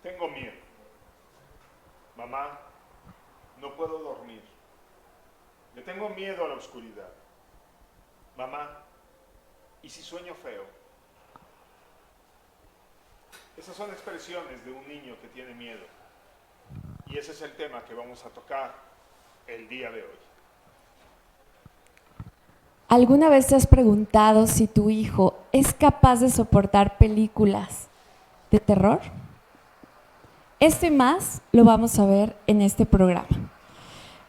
Tengo miedo. Mamá, no puedo dormir. Le tengo miedo a la oscuridad. Mamá, ¿y si sueño feo? Esas son expresiones de un niño que tiene miedo. Y ese es el tema que vamos a tocar el día de hoy. ¿Alguna vez te has preguntado si tu hijo es capaz de soportar películas de terror? Esto y más lo vamos a ver en este programa.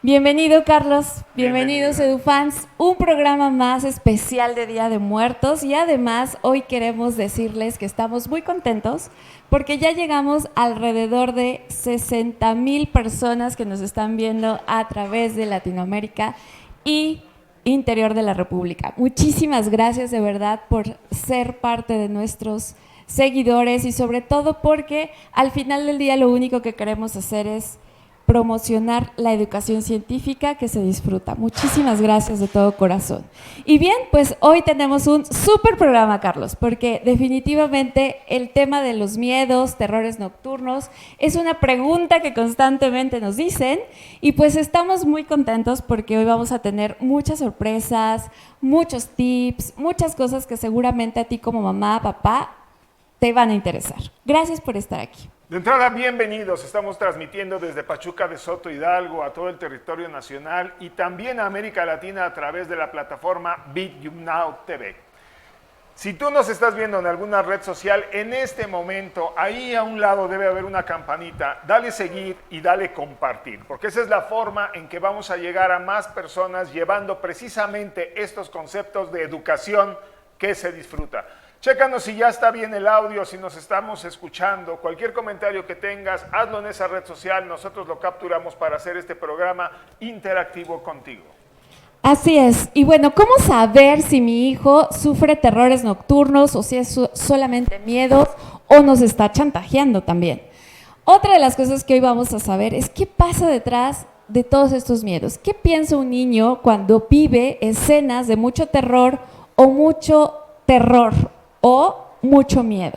Bienvenido, Carlos. Bienvenidos, EduFans. Un programa más especial de Día de Muertos. Y además, hoy queremos decirles que estamos muy contentos porque ya llegamos alrededor de 60,000 personas que nos están viendo a través de Latinoamérica y interior de la República. Muchísimas gracias de verdad por ser parte de nuestros seguidores y sobre todo porque al final del día lo único que queremos hacer es promocionar la educación científica que se disfruta. Muchísimas gracias de todo corazón. Y bien, pues hoy tenemos un súper programa, Carlos, porque definitivamente el tema de los miedos, terrores nocturnos, es una pregunta que constantemente nos dicen y pues estamos muy contentos porque hoy vamos a tener muchas sorpresas, muchos tips, muchas cosas que seguramente a ti como mamá, papá, te van a interesar. Gracias por estar aquí. De entrada, bienvenidos. Estamos transmitiendo desde Pachuca de Soto Hidalgo a todo el territorio nacional y también a América Latina a través de la plataforma BitYouNow TV. Si tú nos estás viendo en alguna red social, en este momento, ahí a un lado debe haber una campanita. Dale seguir y dale compartir, porque esa es la forma en que vamos a llegar a más personas llevando precisamente estos conceptos de educación que se disfruta. Chécanos si ya está bien el audio, si nos estamos escuchando. Cualquier comentario que tengas, hazlo en esa red social. Nosotros lo capturamos para hacer este programa interactivo contigo. Así es. Y bueno, ¿cómo saber si mi hijo sufre terrores nocturnos o si es solamente miedo o nos está chantajeando también? Otra de las cosas que hoy vamos a saber es qué pasa detrás de todos estos miedos. ¿Qué piensa un niño cuando vive escenas de mucho terror o mucho terror o mucho miedo?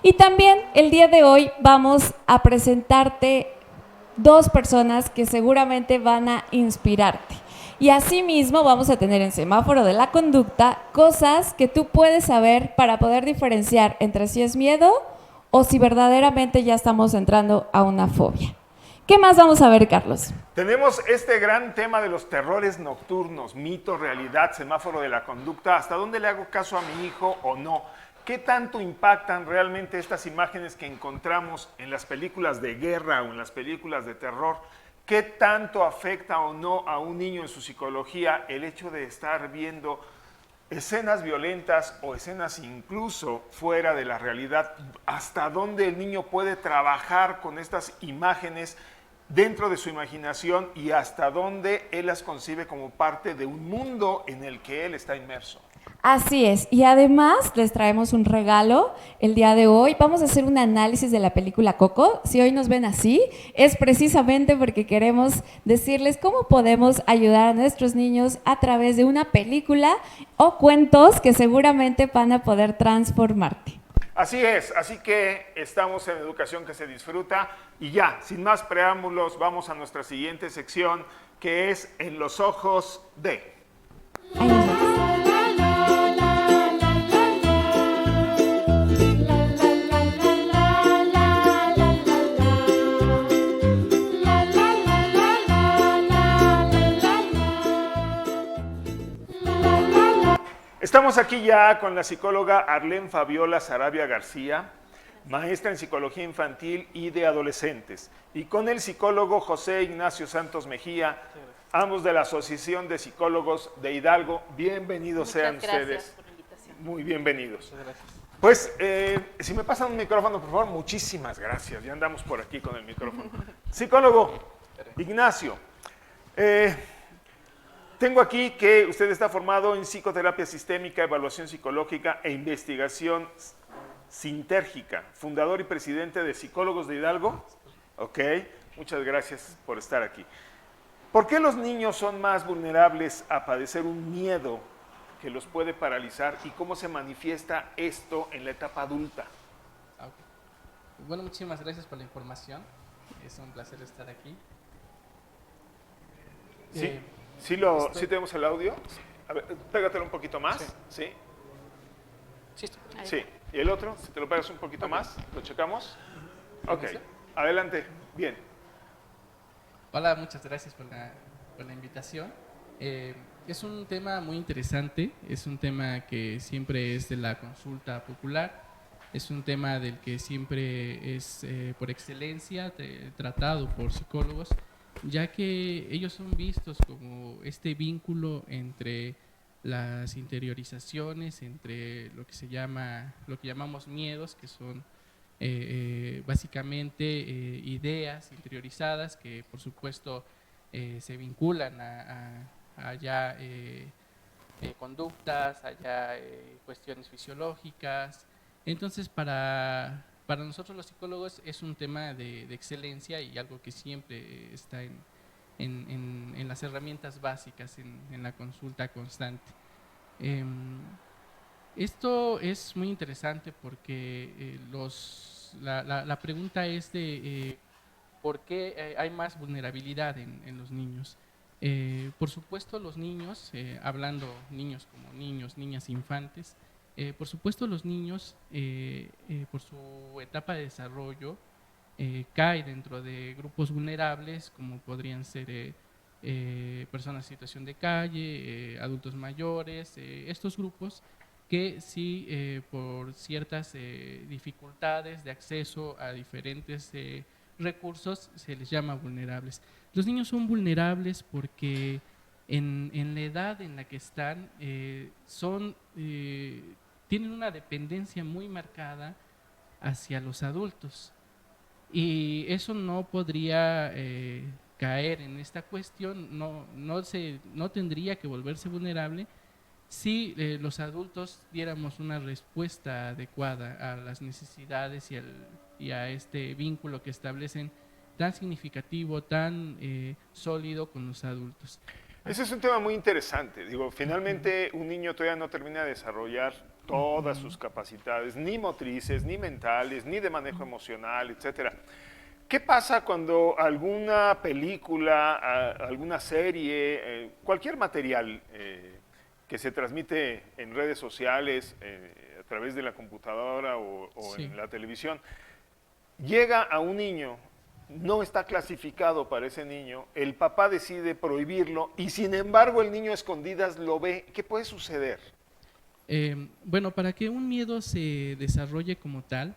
Y también el día de hoy vamos a presentarte dos personas que seguramente van a inspirarte. Y asimismo vamos a tener en Semáforo de la Conducta cosas que tú puedes saber para poder diferenciar entre si es miedo o si verdaderamente ya estamos entrando a una fobia. ¿Qué más vamos a ver, Carlos? Tenemos este gran tema de los terrores nocturnos, mito, realidad, semáforo de la conducta, hasta dónde le hago caso a mi hijo o no. ¿Qué tanto impactan realmente estas imágenes que encontramos en las películas de guerra o en las películas de terror? ¿Qué tanto afecta o no a un niño en su psicología el hecho de estar viendo escenas violentas o escenas incluso fuera de la realidad? ¿Hasta dónde el niño puede trabajar con estas imágenes dentro de su imaginación y hasta dónde él las concibe como parte de un mundo en el que él está inmerso? Así es, y además les traemos un regalo el día de hoy. Vamos a hacer un análisis de la película Coco. Si hoy nos ven así, es precisamente porque queremos decirles cómo podemos ayudar a nuestros niños a través de una película o cuentos que seguramente van a poder transformarte. Así es, así que estamos en Educación que se disfruta y ya, sin más preámbulos, vamos a nuestra siguiente sección que es En los ojos de... Ahí nos vemos. Estamos aquí ya con la psicóloga Arlén Fabiola Sarabia García, maestra en psicología infantil y de adolescentes, y con el psicólogo José Ignacio Santos Mejía, ambos de la Asociación de Psicólogos de Hidalgo. Bienvenidos sean ustedes. Muchas gracias por la invitación. Muy bienvenidos. Pues, si me pasan un micrófono, por favor, muchísimas gracias. Ya andamos por aquí con el micrófono. Psicólogo Ignacio, tengo aquí que usted está formado en psicoterapia sistémica, evaluación psicológica e investigación sintérgica, fundador y presidente de Psicólogos de Hidalgo. Ok, muchas gracias por estar aquí. ¿Por qué los niños son más vulnerables a padecer un miedo que los puede paralizar y cómo se manifiesta esto en la etapa adulta? Bueno, muchísimas gracias por la información. Es un placer estar aquí. Sí, Eh, sí estoy, tenemos el audio. A ver, pégatelo un poquito sí, más. Sí, sí, estoy. sí. ¿Y el otro? Si te lo pegas un poquito Ok. más, lo checamos. Ok, ¿Inicio? adelante. Bien. Hola, muchas gracias por la invitación. Eh, es un tema muy interesante, es un tema que siempre es de la consulta popular, es un tema del que siempre es por excelencia tratado por psicólogos, ya que ellos son vistos como este vínculo entre las interiorizaciones, entre lo que llamamos miedos, que son básicamente ideas interiorizadas que por supuesto se vinculan a ya conductas, allá cuestiones fisiológicas. Entonces para nosotros los psicólogos es un tema de excelencia y algo que siempre está en las herramientas básicas en la consulta constante. Em, Esto es muy interesante porque la pregunta es de por qué hay más vulnerabilidad en los niños. Por supuesto, los niños, hablando niños como niños, niñas, infantes, por supuesto los niños, por su etapa de desarrollo, cae dentro de grupos vulnerables como podrían ser personas en situación de calle, adultos mayores, estos grupos que sí por ciertas dificultades de acceso a diferentes recursos se les llama vulnerables. Los niños son vulnerables porque en la edad en la que están tienen una dependencia muy marcada hacia los adultos. Y eso no podría caer en esta cuestión, no tendría que volverse vulnerable si los adultos diéramos una respuesta adecuada a las necesidades y a este vínculo que establecen tan significativo, tan sólido con los adultos. Ese es un tema muy interesante. Digo, finalmente un niño todavía no termina de desarrollar todas sus capacidades, ni motrices, ni mentales, ni de manejo emocional, etcétera. ¿Qué pasa cuando alguna película, alguna serie, cualquier material que se transmite en redes sociales, a través de la computadora o Sí. en la televisión, llega a un niño, no está clasificado para ese niño, el papá decide prohibirlo y sin embargo el niño a escondidas lo ve? ¿Qué puede suceder? Bueno, para que un miedo se desarrolle como tal,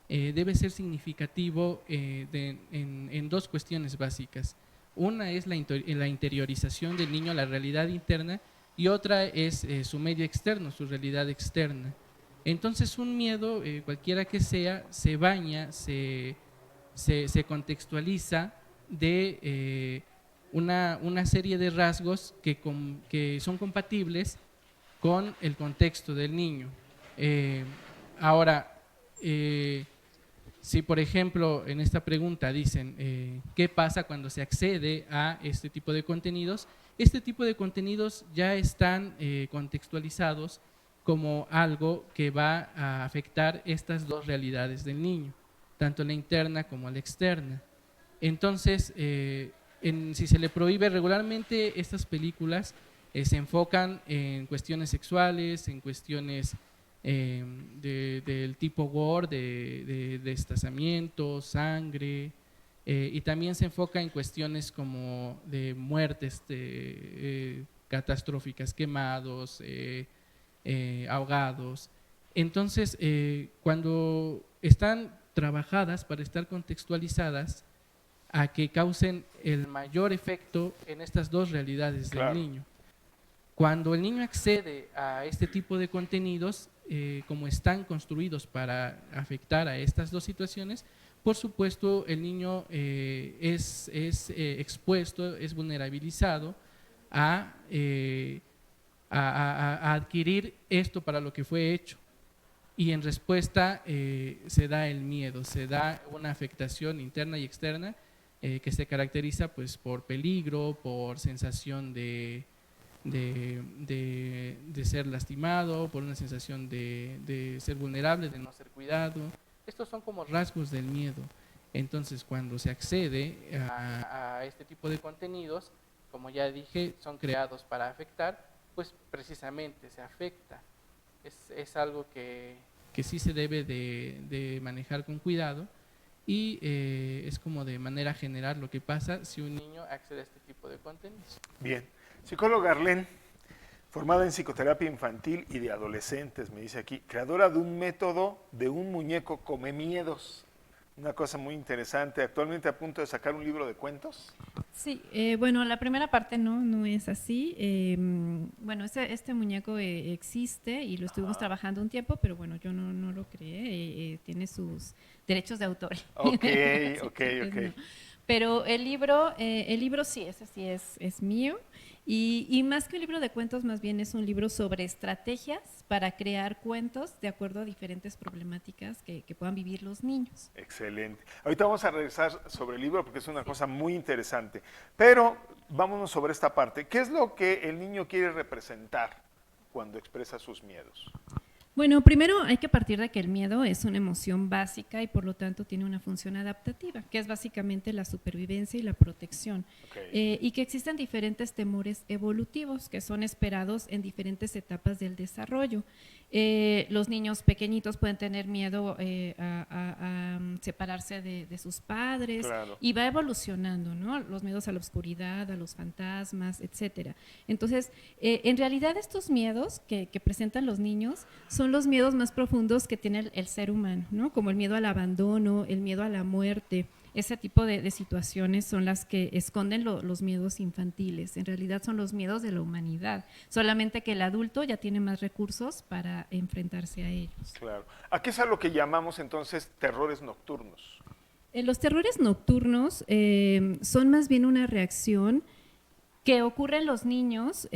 debe ser significativo en dos cuestiones básicas. Una es la interiorización del niño a la realidad interna y otra es su medio externo, su realidad externa. Entonces un miedo, cualquiera que sea, se baña, se contextualiza de una serie de rasgos que son compatibles con el contexto del niño. Eh, ahora, eh, si por ejemplo en esta pregunta dicen qué pasa cuando se accede a este tipo de contenidos ya están contextualizados como algo que va a afectar estas dos realidades del niño, tanto la interna como la externa. Entonces, si se le prohíbe regularmente estas películas, se enfocan en cuestiones sexuales, en cuestiones del tipo gore, de destazamiento, sangre, y también se enfoca en cuestiones como de muertes catastróficas, quemados, ahogados. Entonces, cuando están trabajadas para estar contextualizadas, a que causen el mayor efecto en estas dos realidades del Claro. niño. Cuando el niño accede a este tipo de contenidos, como están construidos para afectar a estas dos situaciones, por supuesto el niño es expuesto, es vulnerabilizado a, a adquirir esto para lo que fue hecho. Y en respuesta se da el miedo, se da una afectación interna y externa que se caracteriza pues por peligro, por sensación de ser lastimado, por una sensación de ser vulnerable, de no ser cuidado. Estos son como rasgos del miedo. Entonces, cuando se accede a este tipo de contenidos, como ya dije, son creados para afectar, pues precisamente se afecta. Es algo que sí se debe de manejar con cuidado y es como de manera general lo que pasa si un niño accede a este tipo de contenidos. Bien. Psicóloga Arlén, formada en psicoterapia infantil y de adolescentes, me dice aquí, creadora de un método de un muñeco come miedos. Una cosa muy interesante, actualmente a punto de sacar un libro de cuentos. Sí, bueno, la primera parte no es así. Bueno, este muñeco existe y lo estuvimos trabajando un tiempo, pero bueno, yo no lo creé, tiene sus derechos de autor. Ok, Así ok, que, pues, ok. no. Pero el libro sí, ese sí es mío. Y más que un libro de cuentos, más bien es un libro sobre estrategias para crear cuentos de acuerdo a diferentes problemáticas que puedan vivir los niños. Excelente. Ahorita vamos a regresar sobre el libro porque es una cosa muy interesante. Pero vámonos sobre esta parte. ¿Qué es lo que el niño quiere representar cuando expresa sus miedos? Bueno, primero hay que partir de que el miedo es una emoción básica y por lo tanto tiene una función adaptativa, que es básicamente la supervivencia y la protección. Okay. Y que existen diferentes temores evolutivos que son esperados en diferentes etapas del desarrollo. Los niños pequeñitos pueden tener miedo a separarse de sus padres, Claro. y va evolucionando, ¿no? Los miedos a la oscuridad, a los fantasmas, etcétera. Entonces, en realidad estos miedos que presentan los niños son los miedos más profundos que tiene el ser humano, ¿no? Como el miedo al abandono, el miedo a la muerte. Ese tipo de situaciones son las que esconden los miedos infantiles. En realidad son los miedos de la humanidad, solamente que el adulto ya tiene más recursos para enfrentarse a ellos. Claro. ¿A qué es a lo que llamamos entonces terrores nocturnos? Los terrores nocturnos son más bien una reacción que ocurre en los niños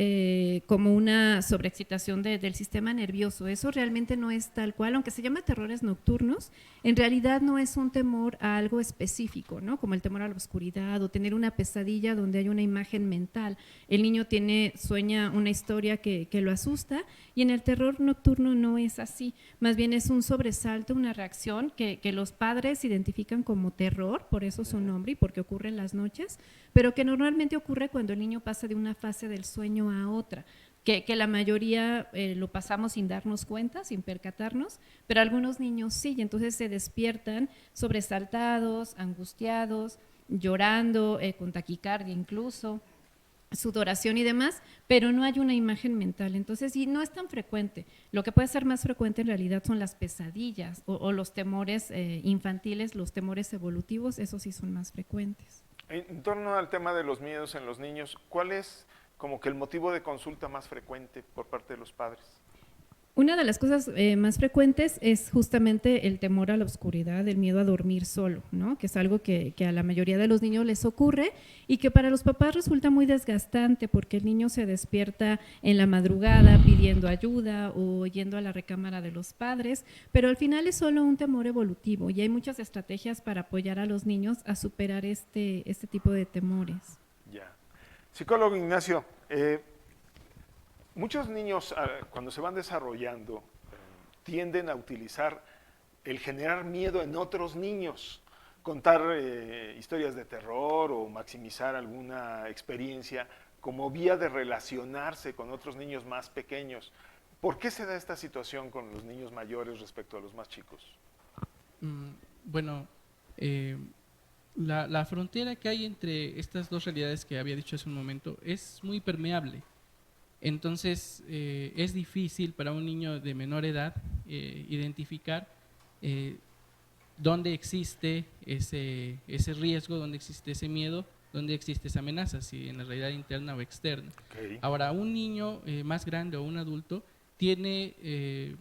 como una sobreexcitación del sistema nervioso. Eso realmente no es tal cual, aunque se llama terrores nocturnos, en realidad no es un temor a algo específico, ¿no? Como el temor a la oscuridad o tener una pesadilla donde hay una imagen mental. El niño sueña una historia que lo asusta, y en el terror nocturno no es así, más bien es un sobresalto, una reacción que los padres identifican como terror, por eso su nombre y porque ocurre en las noches, pero que normalmente ocurre cuando el niño pasa de una fase del sueño a otra, que la mayoría lo pasamos sin darnos cuenta, sin percatarnos, pero algunos niños sí, y entonces se despiertan sobresaltados, angustiados, llorando, con taquicardia incluso, sudoración y demás, pero no hay una imagen mental. Entonces, sí, no es tan frecuente. Lo que puede ser más frecuente en realidad son las pesadillas o los temores infantiles, los temores evolutivos, esos sí son más frecuentes. En torno al tema de los miedos en los niños, ¿cuál es como que el motivo de consulta más frecuente por parte de los padres? Una de las cosas más frecuentes es justamente el temor a la oscuridad, el miedo a dormir solo, ¿no? Que es algo que a la mayoría de los niños les ocurre y que para los papás resulta muy desgastante porque el niño se despierta en la madrugada pidiendo ayuda o yendo a la recámara de los padres, pero al final es solo un temor evolutivo y hay muchas estrategias para apoyar a los niños a superar este tipo de temores. Ya. Psicólogo Ignacio, muchos niños cuando se van desarrollando tienden a utilizar el generar miedo en otros niños, contar historias de terror o maximizar alguna experiencia como vía de relacionarse con otros niños más pequeños. ¿Por qué se da esta situación con los niños mayores respecto a los más chicos? Bueno, la frontera que hay entre estas dos realidades que había dicho hace un momento es muy permeable. Entonces, es difícil para un niño de menor edad identificar dónde existe ese riesgo, dónde existe ese miedo, dónde existe esa amenaza, si en la realidad interna o externa. Okay. Ahora, un niño más grande o un adulto tiene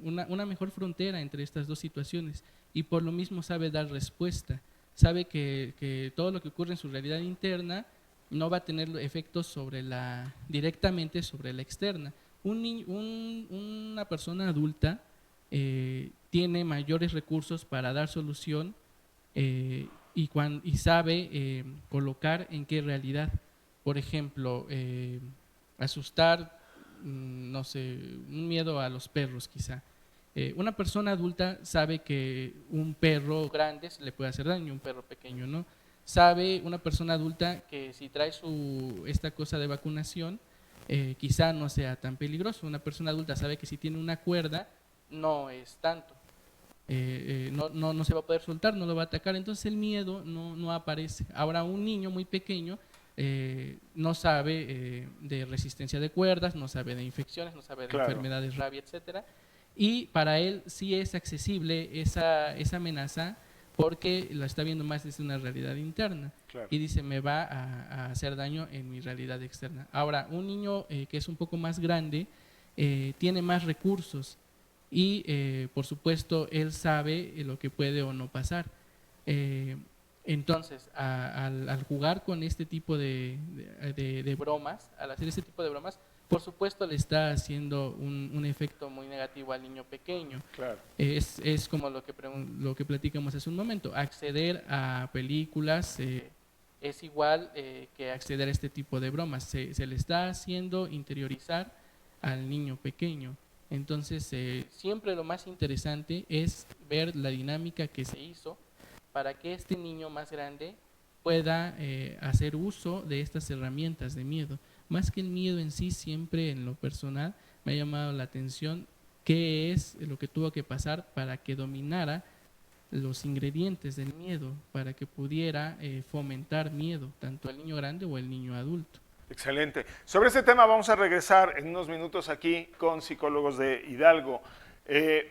una mejor frontera entre estas dos situaciones y por lo mismo sabe dar respuesta, sabe que todo lo que ocurre en su realidad interna no va a tener efectos directamente sobre la externa. Una persona adulta tiene mayores recursos para dar solución y sabe colocar en qué realidad. Por ejemplo, asustar, no sé, un miedo a los perros quizá. Una persona adulta sabe que un perro grande se le puede hacer daño, un perro pequeño no. Sabe una persona adulta que si trae esta cosa de vacunación, quizá no sea tan peligroso. Una persona adulta sabe que si tiene una cuerda, no es tanto. No se va a poder soltar, no lo va a atacar, entonces el miedo no aparece. Ahora un niño muy pequeño no sabe de resistencia de cuerdas, no sabe de infecciones, no sabe de enfermedades, rabia, etcétera, y para él sí es accesible esa amenaza porque la está viendo más desde una realidad interna y dice me va a hacer daño en mi realidad externa. Ahora un niño que es un poco más grande tiene más recursos y por supuesto él sabe lo que puede o no pasar. Entonces, al jugar con este tipo de bromas, al hacer este tipo de bromas, por supuesto le está haciendo un efecto muy negativo al niño pequeño. Claro. Es como lo que platicamos hace un momento, acceder a películas es igual que acceder a este tipo de bromas, se le está haciendo interiorizar al niño pequeño. Entonces, siempre lo más interesante es ver la dinámica que se hizo para que este niño más grande pueda hacer uso de estas herramientas de miedo. Más que el miedo en sí, siempre en lo personal me ha llamado la atención qué es lo que tuvo que pasar para que dominara los ingredientes del miedo, para que pudiera fomentar miedo, tanto el niño grande o el niño adulto. Excelente. Sobre este tema vamos a regresar en unos minutos aquí con psicólogos de Hidalgo.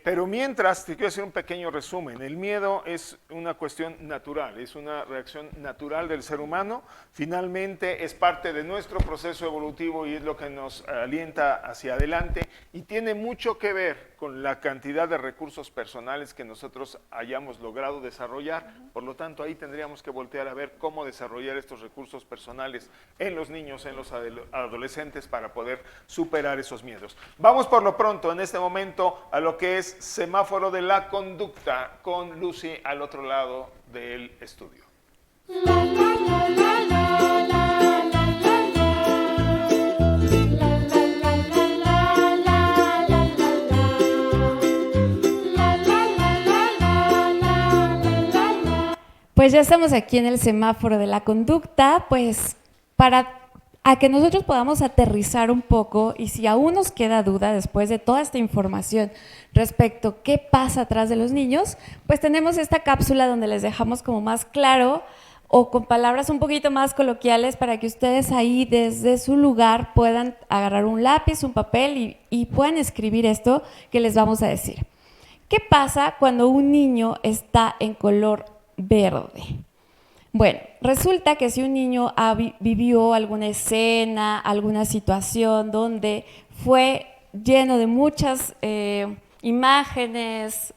Pero mientras, te quiero hacer un pequeño resumen. El miedo es una cuestión natural, es una reacción natural del ser humano. Finalmente es parte de nuestro proceso evolutivo y es lo que nos alienta hacia adelante y tiene mucho que ver con la cantidad de recursos personales que nosotros hayamos logrado desarrollar. Por lo tanto, ahí tendríamos que voltear a ver cómo desarrollar estos recursos personales en los niños, en los adolescentes para poder superar esos miedos. Vamos por lo pronto en este momento a lo que es semáforo de la conducta con Lucy al otro lado del estudio. Pues ya estamos aquí en el semáforo de la conducta, pues para que nosotros podamos aterrizar un poco y si aún nos queda duda después de toda esta información respecto a qué pasa atrás de los niños, pues tenemos esta cápsula donde les dejamos como más claro o con palabras un poquito más coloquiales para que ustedes ahí desde su lugar puedan agarrar un lápiz, un papel y puedan escribir esto que les vamos a decir. ¿Qué pasa cuando un niño está en color verde? Bueno, resulta que si un niño vivió alguna escena, alguna situación donde fue lleno de muchas imágenes,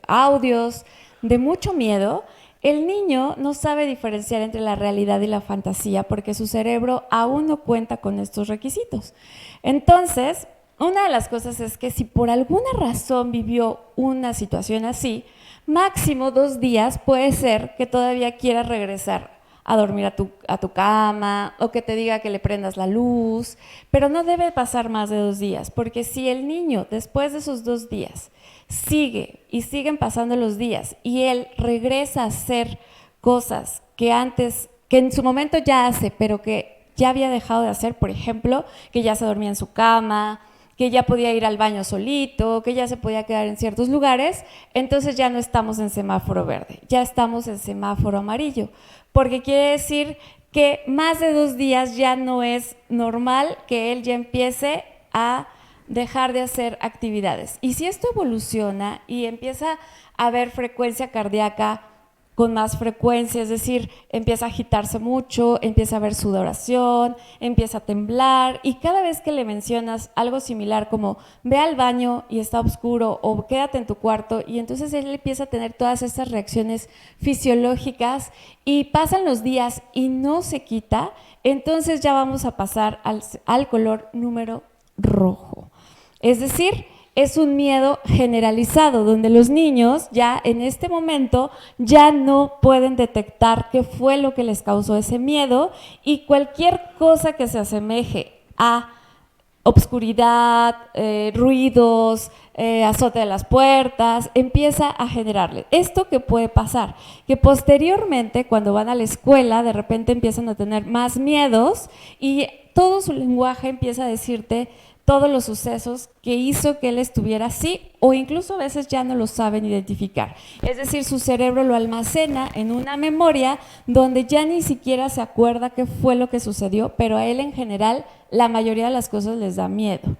audios, de mucho miedo, el niño no sabe diferenciar entre la realidad y la fantasía porque su cerebro aún no cuenta con estos requisitos. Entonces, una de las cosas es que si por alguna razón vivió una situación así, máximo 2 días puede ser que todavía quieras regresar a dormir a tu cama o que te diga que le prendas la luz, pero no debe pasar más de 2 días, porque si el niño después de esos 2 días siguen pasando los días y él regresa a hacer cosas que en su momento ya hace, pero que ya había dejado de hacer, por ejemplo, que ya se dormía en su cama, que ya podía ir al baño solito, que ya se podía quedar en ciertos lugares, entonces ya no estamos en semáforo verde, ya estamos en semáforo amarillo, porque quiere decir que más de 2 días ya no es normal que él ya empiece a dejar de hacer actividades. Y si esto evoluciona y empieza a haber frecuencia cardíaca con más frecuencia, es decir, empieza a agitarse mucho, empieza a haber sudoración, empieza a temblar y cada vez que le mencionas algo similar como ve al baño y está oscuro o quédate en tu cuarto y entonces él empieza a tener todas estas reacciones fisiológicas y pasan los días y no se quita, entonces ya vamos a pasar al color número rojo. Es decir, es un miedo generalizado, donde los niños ya en este momento ya no pueden detectar qué fue lo que les causó ese miedo y cualquier cosa que se asemeje a obscuridad, ruidos, azote de las puertas, empieza a generarle. ¿Esto qué puede pasar? Que posteriormente, cuando van a la escuela, de repente empiezan a tener más miedos y todo su lenguaje empieza a decirte todos los sucesos que hizo que él estuviera así, o incluso a veces ya no lo saben identificar. Es decir, su cerebro lo almacena en una memoria donde ya ni siquiera se acuerda qué fue lo que sucedió, pero a él en general la mayoría de las cosas les da miedo.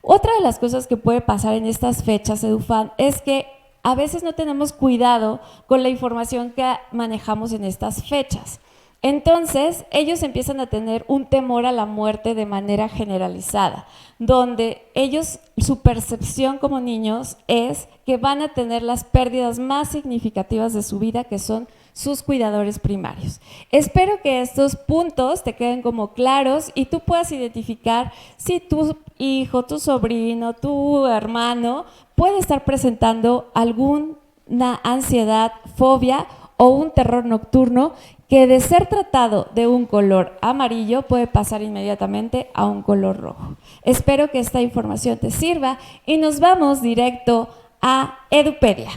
Otra de las cosas que puede pasar en estas fechas, Edufan, es que a veces no tenemos cuidado con la información que manejamos en estas fechas. Entonces, ellos empiezan a tener un temor a la muerte de manera generalizada, donde ellos, su percepción como niños es que van a tener las pérdidas más significativas de su vida, que son sus cuidadores primarios. Espero que estos puntos te queden como claros y tú puedas identificar si tu hijo, tu sobrino, tu hermano puede estar presentando alguna ansiedad, fobia o un terror nocturno que de ser tratado de un color amarillo puede pasar inmediatamente a un color rojo. Espero que esta información te sirva y nos vamos directo a Edupedia.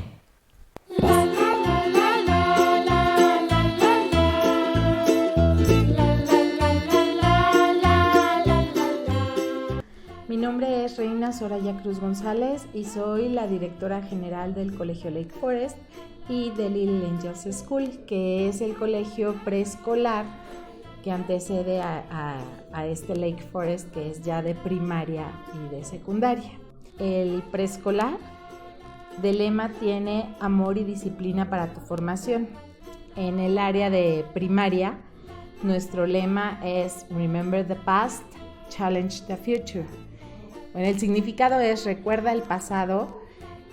Mi nombre es Reina Soraya Cruz González y soy la directora general del Colegio Lake Forest y de Little Angels School, que es el colegio preescolar que antecede a este Lake Forest, que es ya de primaria y de secundaria. El preescolar de lema tiene amor y disciplina para tu formación. En el área de primaria, nuestro lema es Remember the Past, Challenge the Future. Bueno, el significado es recuerda el pasado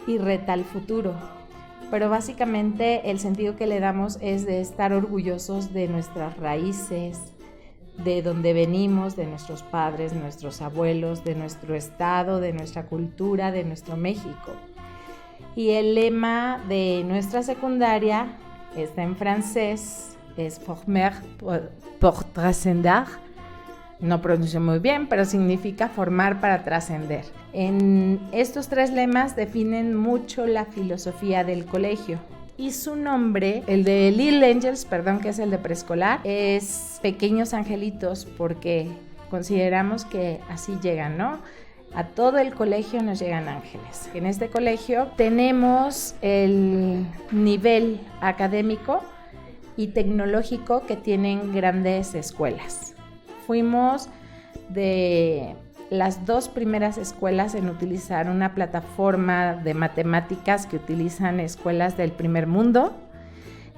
y reta el futuro. Pero básicamente el sentido que le damos es de estar orgullosos de nuestras raíces, de donde venimos, de nuestros padres, nuestros abuelos, de nuestro estado, de nuestra cultura, de nuestro México. Y el lema de nuestra secundaria está en francés, es Former pour transcender. No pronuncio muy bien, pero significa formar para trascender. En estos tres lemas definen mucho la filosofía del colegio. Y su nombre, el de Little Angels, que es el de preescolar, es Pequeños Angelitos, porque consideramos que así llegan, ¿no? A todo el colegio nos llegan ángeles. En este colegio tenemos el nivel académico y tecnológico que tienen grandes escuelas. Fuimos de las 2 primeras escuelas en utilizar una plataforma de matemáticas que utilizan escuelas del primer mundo,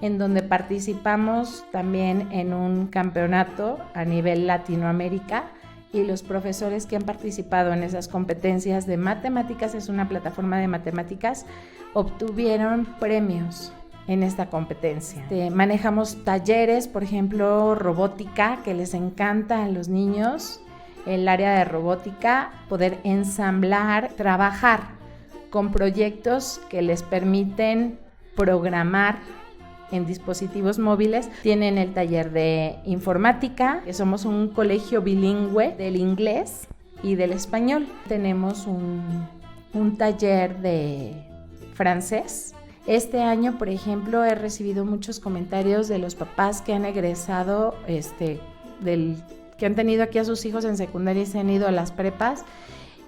en donde participamos también en un campeonato a nivel Latinoamérica, y los profesores que han participado en esas competencias de matemáticas, es una plataforma de matemáticas, obtuvieron premios en esta competencia. Manejamos talleres, por ejemplo, robótica, que les encanta a los niños, el área de robótica, poder ensamblar, trabajar con proyectos que les permiten programar en dispositivos móviles. Tienen el taller de informática, que somos un colegio bilingüe del inglés y del español. Tenemos un taller de francés. Este año, por ejemplo, he recibido muchos comentarios de los papás que han egresado, que han tenido aquí a sus hijos en secundaria y se han ido a las prepas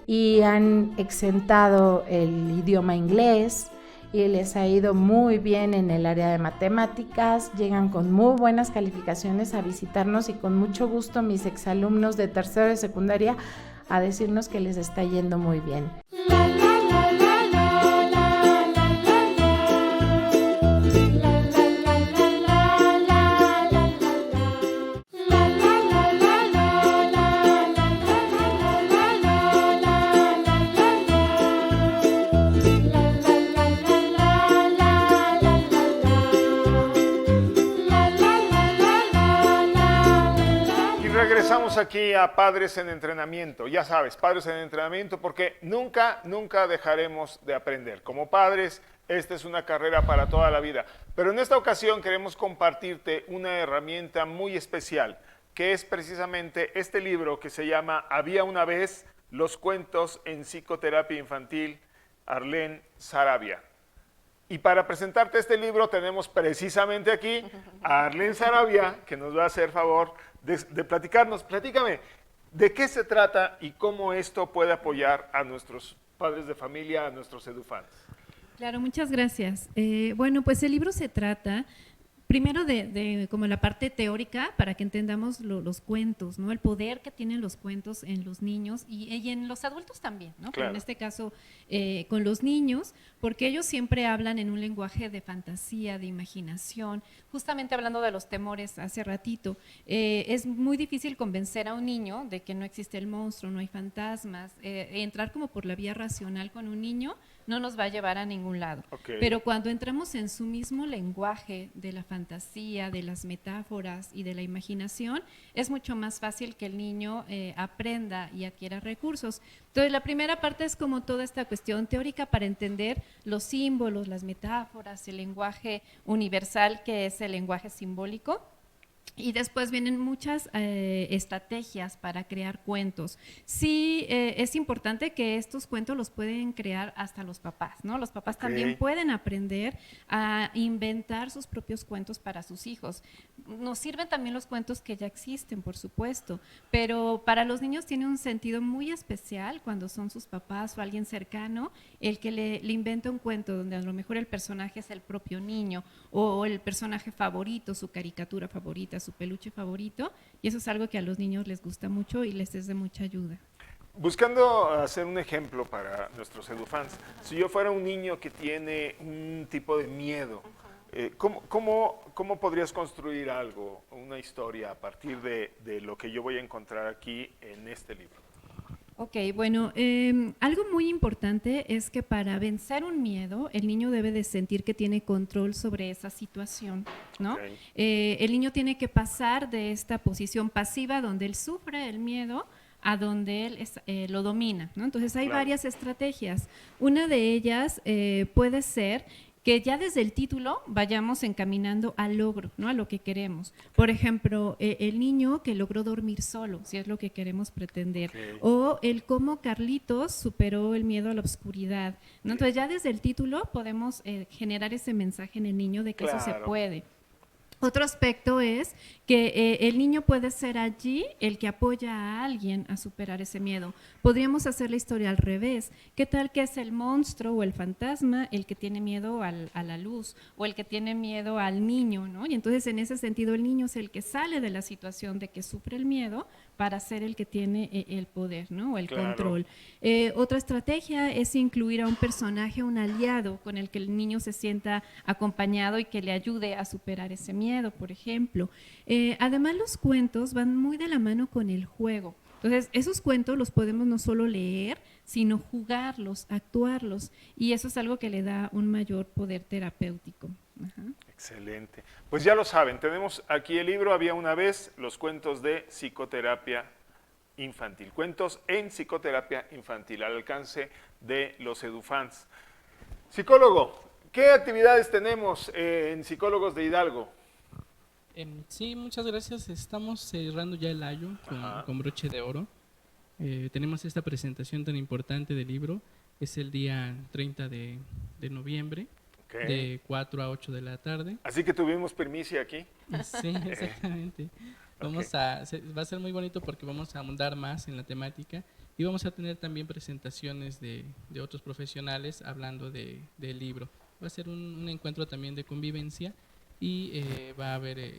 y han exentado el idioma inglés y les ha ido muy bien en el área de matemáticas. Llegan con muy buenas calificaciones a visitarnos y con mucho gusto mis exalumnos de tercero de secundaria a decirnos que les está yendo muy bien. Regresamos aquí a Padres en Entrenamiento. Ya sabes, Padres en Entrenamiento, porque nunca dejaremos de aprender. Como padres, esta es una carrera para toda la vida. Pero en esta ocasión queremos compartirte una herramienta muy especial, que es precisamente este libro que se llama Había una vez, los cuentos en psicoterapia infantil, Arlene Sarabia. Y para presentarte este libro tenemos precisamente aquí a Arlene Sarabia, que nos va a hacer favor de platicarnos. Platícame, ¿de qué se trata y cómo esto puede apoyar a nuestros padres de familia, a nuestros edufans? Claro, muchas gracias. Bueno, pues el libro se trata primero de como la parte teórica para que entendamos los cuentos, ¿no? El poder que tienen los cuentos en los niños y en los adultos también, ¿no? Claro. Pero en este caso con los niños, porque ellos siempre hablan en un lenguaje de fantasía, de imaginación. Justamente hablando de los temores hace ratito, es muy difícil convencer a un niño de que no existe el monstruo, no hay fantasmas. Entrar como por la vía racional con un niño no nos va a llevar a ningún lado. Okay. Pero cuando entramos en su mismo lenguaje de la fantasía, de las metáforas y de la imaginación, es mucho más fácil que el niño aprenda y adquiera recursos. Entonces, la primera parte es como toda esta cuestión teórica para entender los símbolos, las metáforas, el lenguaje universal que es el lenguaje simbólico. Y después vienen muchas estrategias para crear cuentos. Sí, es importante que estos cuentos los pueden crear hasta los papás, ¿no? Los papás también pueden aprender a inventar sus propios cuentos para sus hijos. Nos sirven también los cuentos que ya existen, por supuesto, pero para los niños tiene un sentido muy especial cuando son sus papás o alguien cercano, el que le inventa un cuento donde a lo mejor el personaje es el propio niño o el personaje favorito, su caricatura favorita, su peluche favorito, y eso es algo que a los niños les gusta mucho y les es de mucha ayuda. Buscando hacer un ejemplo para nuestros edufans, si yo fuera un niño que tiene un tipo de miedo, ¿cómo podrías construir algo, una historia a partir de lo que yo voy a encontrar aquí en este libro? Ok, bueno, algo muy importante es que para vencer un miedo, el niño debe de sentir que tiene control sobre esa situación, ¿no? Okay. El niño tiene que pasar de esta posición pasiva donde él sufre el miedo a donde él lo domina, ¿no? Entonces hay varias estrategias. Una de ellas puede ser que ya desde el título vayamos encaminando al logro, ¿no? A lo que queremos. Por ejemplo, el niño que logró dormir solo, si es lo que queremos pretender, o el cómo Carlitos superó el miedo a la oscuridad, ¿no? Entonces ya desde el título podemos generar ese mensaje en el niño de que eso se puede. Otro aspecto es que el niño puede ser allí el que apoya a alguien a superar ese miedo. Podríamos hacer la historia al revés. ¿Qué tal que es el monstruo o el fantasma el que tiene miedo a la luz o el que tiene miedo al niño, ¿no? Y entonces en ese sentido el niño es el que sale de la situación de que sufre el miedo para ser el que tiene el poder, ¿no? O el control. Otra estrategia es incluir a un personaje, un aliado con el que el niño se sienta acompañado y que le ayude a superar ese miedo, por ejemplo. Además, los cuentos van muy de la mano con el juego. Entonces, esos cuentos los podemos no solo leer, sino jugarlos, actuarlos, y eso es algo que le da un mayor poder terapéutico. Ajá. Excelente. Pues ya lo saben, tenemos aquí el libro Había una vez, los cuentos de psicoterapia infantil. Cuentos en psicoterapia infantil, al alcance de los edufans. Psicólogo, ¿qué actividades tenemos en Psicólogos de Hidalgo? Sí, muchas gracias. Estamos cerrando ya el año con broche de oro. Tenemos esta presentación tan importante del libro. Es el día 30 de noviembre, de 4 a 8 de la tarde. Así que tuvimos primicia aquí. Sí, exactamente. Va a ser muy bonito porque vamos a ahondar más en la temática y vamos a tener también presentaciones de otros profesionales hablando del libro. Va a ser un encuentro también de convivencia y va a haber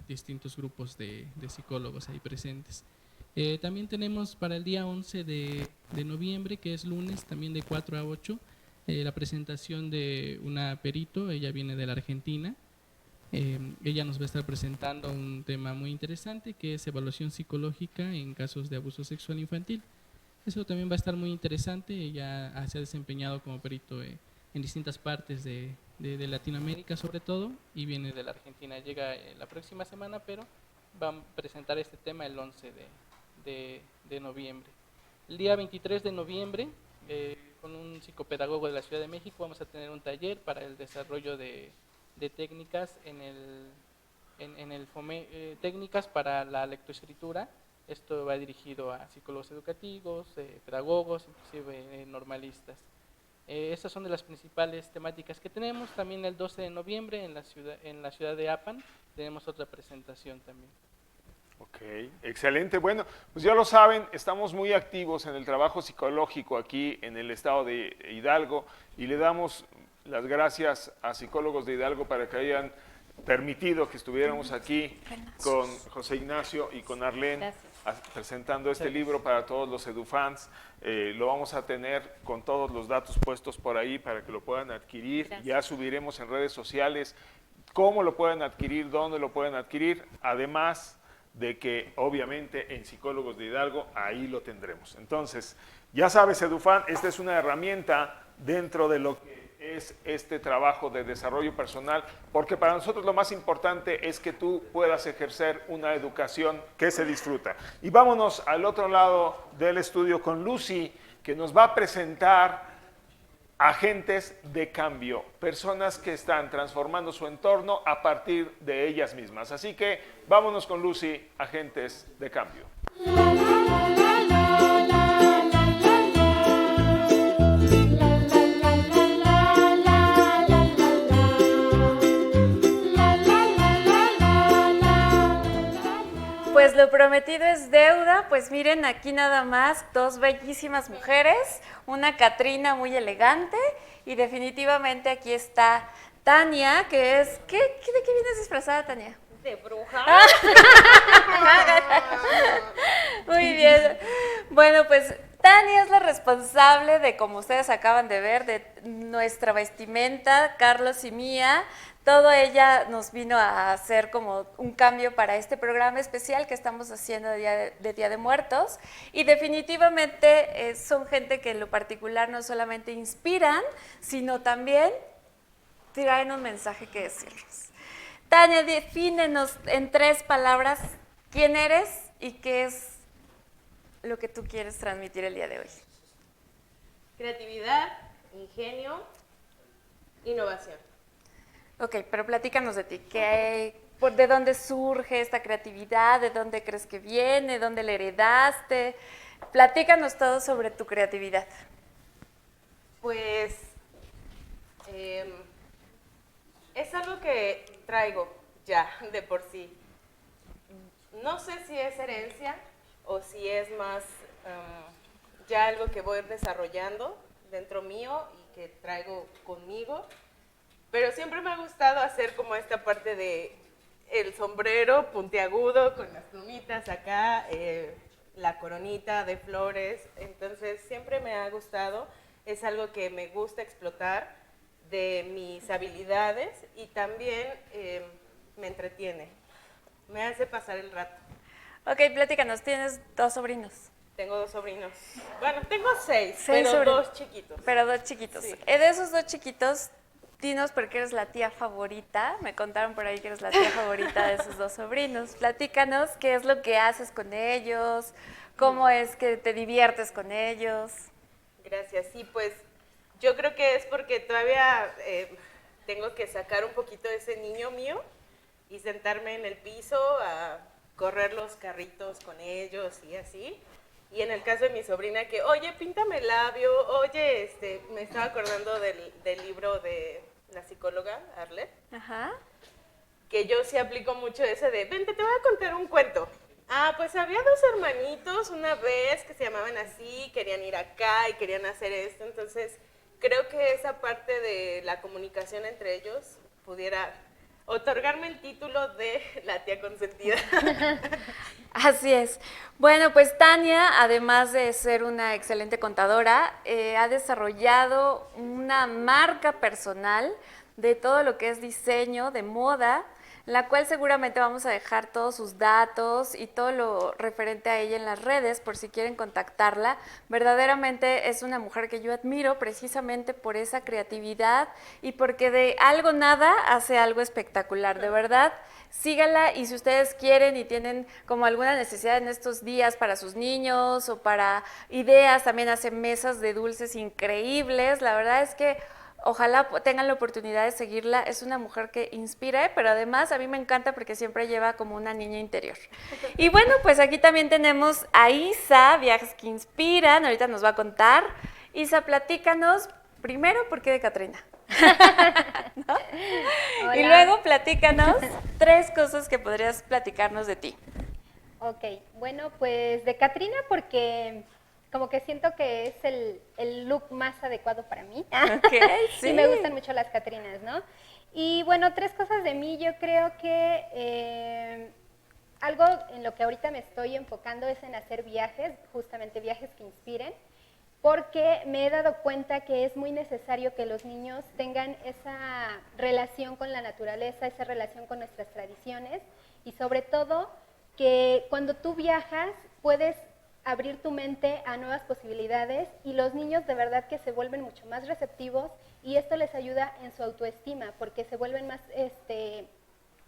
distintos grupos de psicólogos ahí presentes. También tenemos para el día 11 de noviembre, que es lunes, también de 4 a 8, la presentación de una perito. Ella viene de la Argentina. Ella nos va a estar presentando un tema muy interesante que es evaluación psicológica en casos de abuso sexual infantil. Eso también va a estar muy interesante. Ella se ha desempeñado como perito en distintas partes de Latinoamérica sobre todo, y viene de la Argentina. Llega la próxima semana, pero va a presentar este tema el 11 de noviembre. El día 23 de noviembre, con un psicopedagogo de la Ciudad de México, vamos a tener un taller para el desarrollo de técnicas técnicas para la lectoescritura Esto va dirigido a psicólogos educativos, pedagogos, inclusive normalistas. Estas son de las principales temáticas que tenemos. También el 12 de noviembre en la ciudad de Apan tenemos otra presentación también. Ok, excelente. Bueno, pues ya lo saben, estamos muy activos en el trabajo psicológico aquí en el estado de Hidalgo y le damos las gracias a psicólogos de Hidalgo para que hayan permitido que estuviéramos aquí con José Ignacio y con Arlene presentando este libro para todos los EduFans. Lo vamos a tener con todos los datos puestos por ahí para que lo puedan adquirir. Gracias. Ya subiremos en redes sociales cómo lo pueden adquirir, dónde lo pueden adquirir, además de que obviamente en Psicólogos de Hidalgo ahí lo tendremos. Entonces, ya sabes, EduFan, esta es una herramienta dentro de lo que es este trabajo de desarrollo personal, porque para nosotros lo más importante es que tú puedas ejercer una educación que se disfruta. Y vámonos al otro lado del estudio con Lucy, que nos va a presentar agentes de cambio, personas que están transformando su entorno a partir de ellas mismas. Así que vámonos con Lucy, agentes de cambio. Pues lo prometido es deuda, pues miren aquí nada más dos bellísimas mujeres, una Catrina muy elegante y definitivamente aquí está Tania, que es, ¿de qué vienes disfrazada, Tania? De bruja. Muy bien, bueno pues Tania es la responsable de, como ustedes acaban de ver, de nuestra vestimenta, Carlos y mía. Todo ella nos vino a hacer como un cambio para este programa especial que estamos haciendo de Día de Muertos y definitivamente son gente que en lo particular no solamente inspiran, sino también traen un mensaje que decirnos. Tania, defínenos en 3 palabras quién eres y qué es lo que tú quieres transmitir el día de hoy. Creatividad, ingenio, innovación. Ok, pero platícanos de ti. ¿De dónde surge esta creatividad? ¿De dónde crees que viene? ¿Dónde la heredaste? Platícanos todo sobre tu creatividad. Pues es algo que traigo ya de por sí. No sé si es herencia o si es más ya algo que voy desarrollando dentro mío y que traigo conmigo. Pero siempre me ha gustado hacer como esta parte de el sombrero puntiagudo con las plumitas acá, la coronita de flores. Entonces siempre me ha gustado, es algo que me gusta explotar de mis habilidades y también me entretiene, me hace pasar el rato. Ok, platícanos, tienes 2 sobrinos. Tengo 2 sobrinos, bueno, tengo 6, 6 pero sobrinos. 2 chiquitos. Pero 2 chiquitos. Sí. De esos 2 chiquitos, dinos por qué eres la tía favorita. Me contaron por ahí que eres la tía favorita de esos 2 sobrinos. Platícanos qué es lo que haces con ellos, cómo es que te diviertes con ellos. Gracias, sí, pues yo creo que es porque todavía tengo que sacar un poquito de ese niño mío y sentarme en el piso a correr los carritos con ellos y así. Y en el caso de mi sobrina que, oye, píntame el labio, oye, me estaba acordando del libro de la psicóloga Arlette, Ajá. que yo sí aplico mucho ese de, vente, te voy a contar un cuento. Ah, pues había 2 hermanitos una vez que se llamaban así, querían ir acá y querían hacer esto, entonces creo que esa parte de la comunicación entre ellos pudiera otorgarme el título de la tía consentida. Así es. Bueno, pues Tania, además de ser una excelente contadora, ha desarrollado una marca personal de todo lo que es diseño de moda, la cual seguramente vamos a dejar todos sus datos y todo lo referente a ella en las redes por si quieren contactarla. Verdaderamente es una mujer que yo admiro precisamente por esa creatividad y porque de algo nada hace algo espectacular, de verdad. Síganla y si ustedes quieren y tienen como alguna necesidad en estos días para sus niños o para ideas, también hace mesas de dulces increíbles. La verdad es que Ojalá tengan la oportunidad de seguirla. Es una mujer que inspira, pero además a mí me encanta porque siempre lleva como una niña interior. Y bueno, pues aquí también tenemos a Isa, Viajes que Inspiran. Ahorita nos va a contar. Isa, platícanos primero por qué de Catrina. ¿No? Y luego platícanos 3 cosas que podrías platicarnos de ti. Ok, bueno, pues de Catrina porque como que siento que es el look más adecuado para mí. Okay, sí. Y me gustan mucho las Catrinas, ¿no? Y bueno, 3 cosas de mí, yo creo que algo en lo que ahorita me estoy enfocando es en hacer viajes, justamente viajes que inspiren, porque me he dado cuenta que es muy necesario que los niños tengan esa relación con la naturaleza, esa relación con nuestras tradiciones y sobre todo que cuando tú viajas puedes abrir tu mente a nuevas posibilidades y los niños de verdad que se vuelven mucho más receptivos y esto les ayuda en su autoestima porque se vuelven más,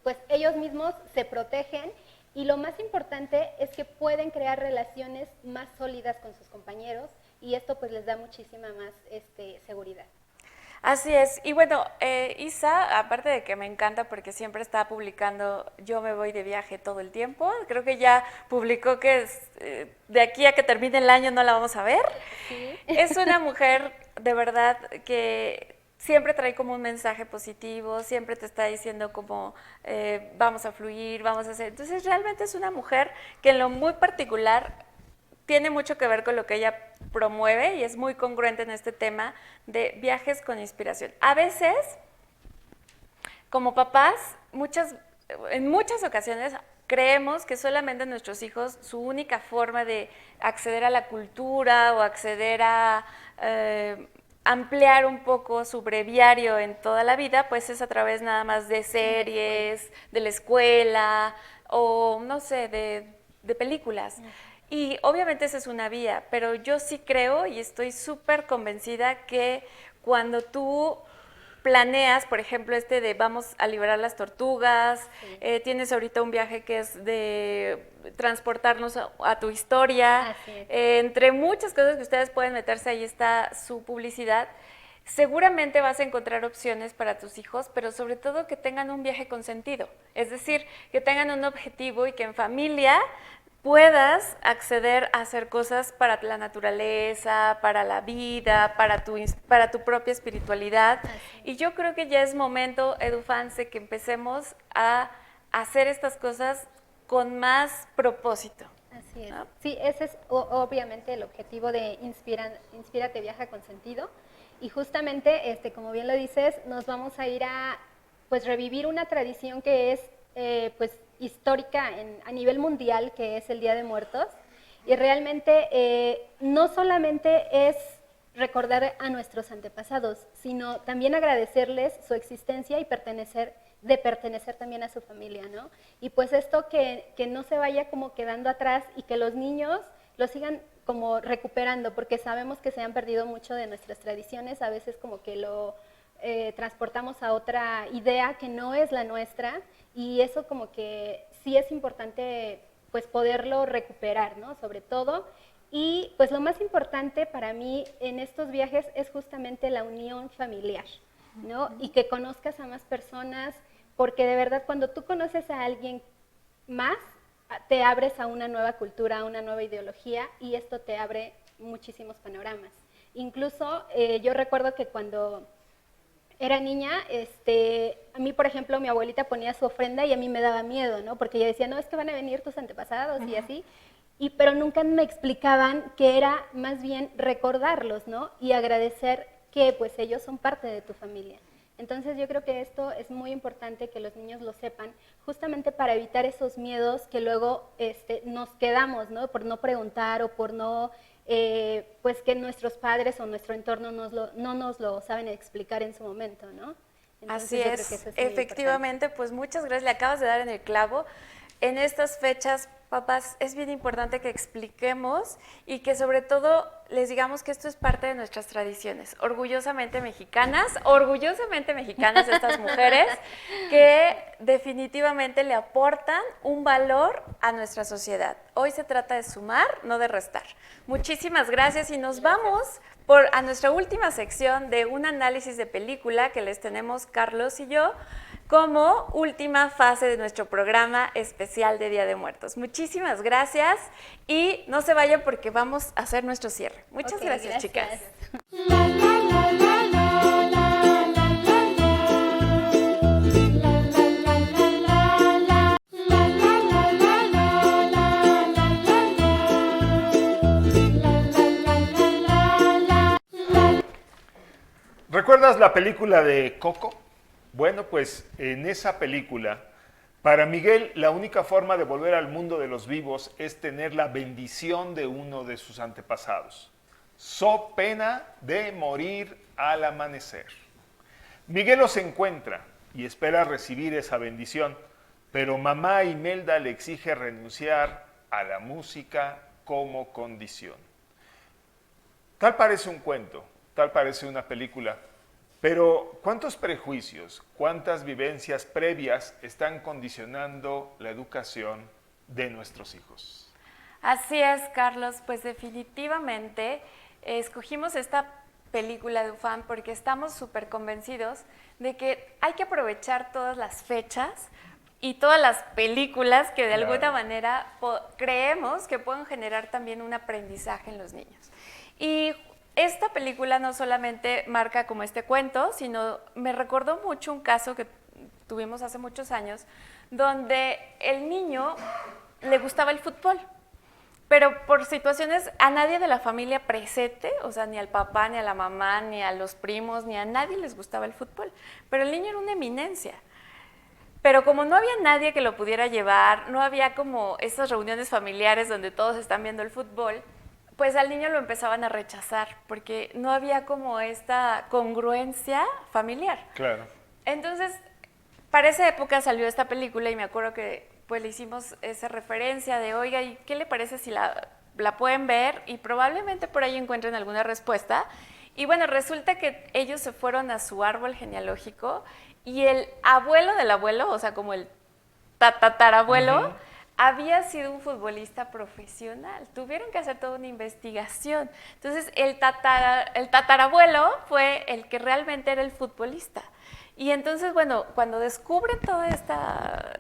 pues ellos mismos se protegen y lo más importante es que pueden crear relaciones más sólidas con sus compañeros y esto pues les da muchísima más seguridad. Así es. Y bueno, Isa, aparte de que me encanta porque siempre está publicando Yo me voy de viaje todo el tiempo, creo que ya publicó que de aquí a que termine el año no la vamos a ver. Sí. Es una mujer de verdad que siempre trae como un mensaje positivo, siempre te está diciendo como vamos a fluir, vamos a hacer. Entonces realmente es una mujer que en lo muy particular tiene mucho que ver con lo que ella promueve y es muy congruente en este tema de viajes con inspiración. A veces, como papás, en muchas ocasiones creemos que solamente nuestros hijos, su única forma de acceder a la cultura o acceder a ampliar un poco su breviario en toda la vida, pues es a través nada más de series, de la escuela o no sé, de películas. Y obviamente esa es una vía, pero yo sí creo y estoy súper convencida que cuando tú planeas, por ejemplo, de vamos a liberar las tortugas, sí. Tienes ahorita un viaje que es de transportarnos a tu historia, entre muchas cosas que ustedes pueden meterse, ahí está su publicidad. Seguramente vas a encontrar opciones para tus hijos, pero sobre todo que tengan un viaje con sentido, es decir, que tengan un objetivo y que en familia puedas acceder a hacer cosas para la naturaleza, para la vida, para tu propia espiritualidad. Y yo creo que ya es momento, EduFans, que empecemos a hacer estas cosas con más propósito. Así es. ¿No? Sí, ese es obviamente el objetivo de Inspírate Viaja con Sentido. Y justamente, como bien lo dices, nos vamos a ir a pues revivir una tradición que es pues histórica a nivel mundial, que es el Día de Muertos, y realmente no solamente es recordar a nuestros antepasados, sino también agradecerles su existencia y pertenecer también a su familia, ¿no? Y pues esto que no se vaya como quedando atrás y que los niños lo sigan como recuperando, porque sabemos que se han perdido mucho de nuestras tradiciones, a veces como que lo transportamos a otra idea que no es la nuestra, y eso como que sí es importante pues poderlo recuperar, ¿no? Sobre todo, y pues lo más importante para mí en estos viajes es justamente la unión familiar, ¿no? Y que conozcas a más personas, porque de verdad cuando tú conoces a alguien más, te abres a una nueva cultura, a una nueva ideología, y esto te abre muchísimos panoramas. Incluso yo recuerdo que cuando era niña, a mí, por ejemplo, mi abuelita ponía su ofrenda y a mí me daba miedo, ¿no? Porque ella decía, no, es que van a venir tus antepasados y así, pero nunca me explicaban que era más bien recordarlos, ¿no? Y agradecer que pues ellos son parte de tu familia. Entonces yo creo que esto es muy importante que los niños lo sepan, justamente para evitar esos miedos que luego nos quedamos, ¿no? Por no preguntar o por no pues que nuestros padres o nuestro entorno no nos lo saben explicar en su momento, ¿no? Entonces, así es, efectivamente, pues muchas gracias, le acabas de dar en el clavo. En estas fechas papás, es bien importante que expliquemos y que sobre todo les digamos que esto es parte de nuestras tradiciones, orgullosamente mexicanas estas mujeres que definitivamente le aportan un valor a nuestra sociedad. Hoy se trata de sumar, no de restar. Muchísimas gracias y nos vamos a nuestra última sección de un análisis de película que les tenemos Carlos y yo, como última fase de nuestro programa especial de Día de Muertos. Muchísimas gracias y no se vayan porque vamos a hacer nuestro cierre. Muchas gracias, chicas. ¿Recuerdas la película de Coco? Bueno, pues en esa película, para Miguel, la única forma de volver al mundo de los vivos es tener la bendición de uno de sus antepasados. So pena de morir al amanecer. Miguel los encuentra y espera recibir esa bendición, pero mamá Imelda le exige renunciar a la música como condición. Tal parece un cuento, tal parece una película, pero ¿cuántos prejuicios, cuántas vivencias previas están condicionando la educación de nuestros hijos? Así es, Carlos, pues definitivamente escogimos esta película de UFAM porque estamos súper convencidos de que hay que aprovechar todas las fechas y todas las películas que de alguna manera creemos que pueden generar también un aprendizaje en los niños. Y esta película no solamente marca como este cuento, sino me recordó mucho un caso que tuvimos hace muchos años, donde el niño le gustaba el fútbol, pero por situaciones a nadie de la familia presente, o sea, ni al papá, ni a la mamá, ni a los primos, ni a nadie les gustaba el fútbol, pero el niño era una eminencia. Pero como no había nadie que lo pudiera llevar, no había como esas reuniones familiares donde todos están viendo el fútbol, pues al niño lo empezaban a rechazar porque no había como esta congruencia familiar. Claro. Entonces, para esa época salió esta película y me acuerdo que pues le hicimos esa referencia de, oiga, ¿y qué le parece si la pueden ver? Y probablemente por ahí encuentren alguna respuesta. Y bueno, resulta que ellos se fueron a su árbol genealógico y el abuelo del abuelo, o sea, como el tatarabuelo, había sido un futbolista profesional. Tuvieron que hacer toda una investigación. Entonces, el tatarabuelo fue el que realmente era el futbolista. Y entonces, bueno, cuando descubren toda esta,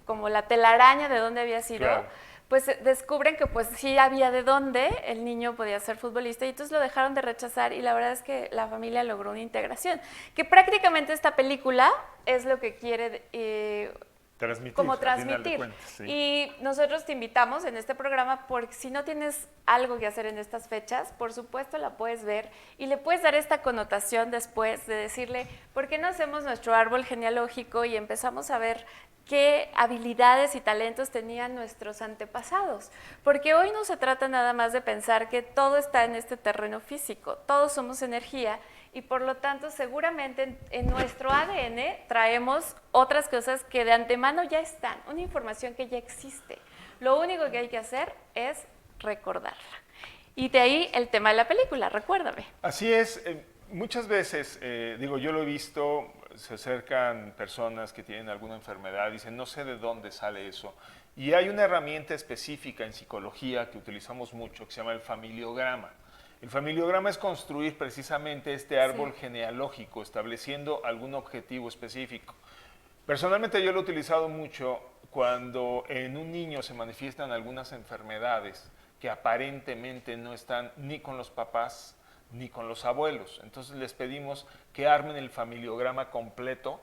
como la telaraña de dónde había sido, claro, pues descubren que pues sí había de dónde el niño podía ser futbolista y entonces lo dejaron de rechazar y la verdad es que la familia logró una integración. Que prácticamente esta película es lo que quiere transmitir. Cuentas, sí. Y nosotros te invitamos en este programa porque si no tienes algo que hacer en estas fechas, por supuesto la puedes ver y le puedes dar esta connotación después de decirle, ¿por qué no hacemos nuestro árbol genealógico y empezamos a ver qué habilidades y talentos tenían nuestros antepasados? Porque hoy no se trata nada más de pensar que todo está en este terreno físico, todos somos energía y por lo tanto seguramente en nuestro ADN traemos otras cosas que de antemano ya están, una información que ya existe. Lo único que hay que hacer es recordarla. Y de ahí el tema de la película, recuérdame. Así es, muchas veces, yo lo he visto, se acercan personas que tienen alguna enfermedad, dicen, no sé de dónde sale eso. Y hay una herramienta específica en psicología que utilizamos mucho, que se llama el familiograma. El familiograma es construir precisamente este árbol genealógico, estableciendo algún objetivo específico. Personalmente yo lo he utilizado mucho cuando en un niño se manifiestan algunas enfermedades que aparentemente no están ni con los papás ni con los abuelos. Entonces les pedimos que armen el familiograma completo,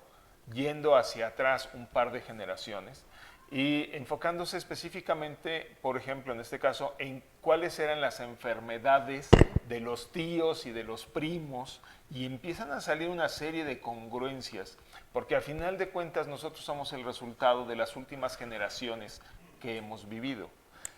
yendo hacia atrás un par de generaciones y enfocándose específicamente, por ejemplo, en este caso, en cuáles eran las enfermedades de los tíos y de los primos, y empiezan a salir una serie de congruencias, porque al final de cuentas nosotros somos el resultado de las últimas generaciones que hemos vivido.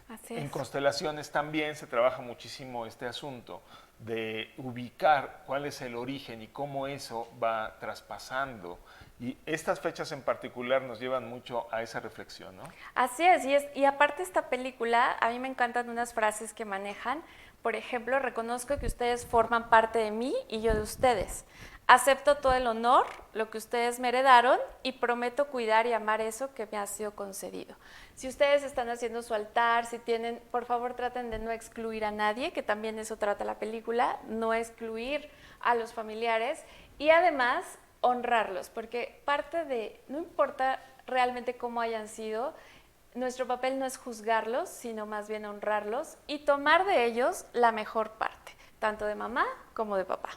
Así En es. constelaciones también se trabaja muchísimo este asunto de ubicar cuál es el origen y cómo eso va traspasando. Y estas fechas en particular nos llevan mucho a esa reflexión, ¿no? Así es, y aparte esta película, a mí me encantan unas frases que manejan. Por ejemplo, reconozco que ustedes forman parte de mí y yo de ustedes. Acepto todo el honor, lo que ustedes me heredaron, y prometo cuidar y amar eso que me ha sido concedido. Si ustedes están haciendo su altar, si tienen, por favor traten de no excluir a nadie, que también eso trata la película, no excluir a los familiares, y además honrarlos, porque parte de, no importa realmente cómo hayan sido, nuestro papel no es juzgarlos, sino más bien honrarlos y tomar de ellos la mejor parte, tanto de mamá como de papá.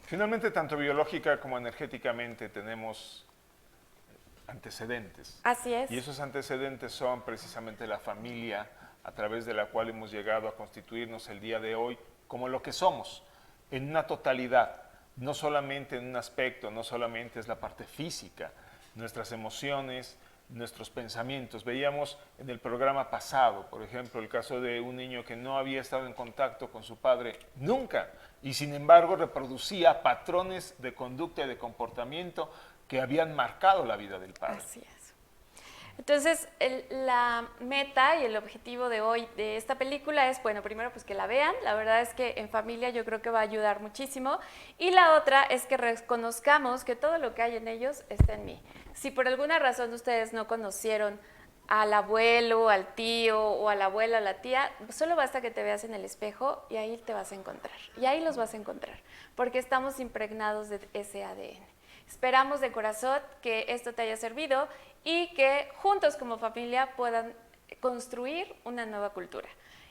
Finalmente, tanto biológica como energéticamente tenemos antecedentes. Así es. Y esos antecedentes son precisamente la familia a través de la cual hemos llegado a constituirnos el día de hoy como lo que somos, en una totalidad, no solamente en un aspecto, no solamente es la parte física, nuestras emociones, nuestros pensamientos. Veíamos en el programa pasado, por ejemplo, el caso de un niño que no había estado en contacto con su padre nunca y sin embargo reproducía patrones de conducta y de comportamiento que habían marcado la vida del padre. Así es. Entonces, la meta y el objetivo de hoy de esta película es, bueno, primero pues que la vean, la verdad es que en familia yo creo que va a ayudar muchísimo, y la otra es que reconozcamos que todo lo que hay en ellos está en mí. Si por alguna razón ustedes no conocieron al abuelo, al tío, o a la abuela, o la tía, solo basta que te veas en el espejo y ahí te vas a encontrar, y ahí los vas a encontrar, porque estamos impregnados de ese ADN. Esperamos de corazón que esto te haya servido y que juntos como familia puedan construir una nueva cultura.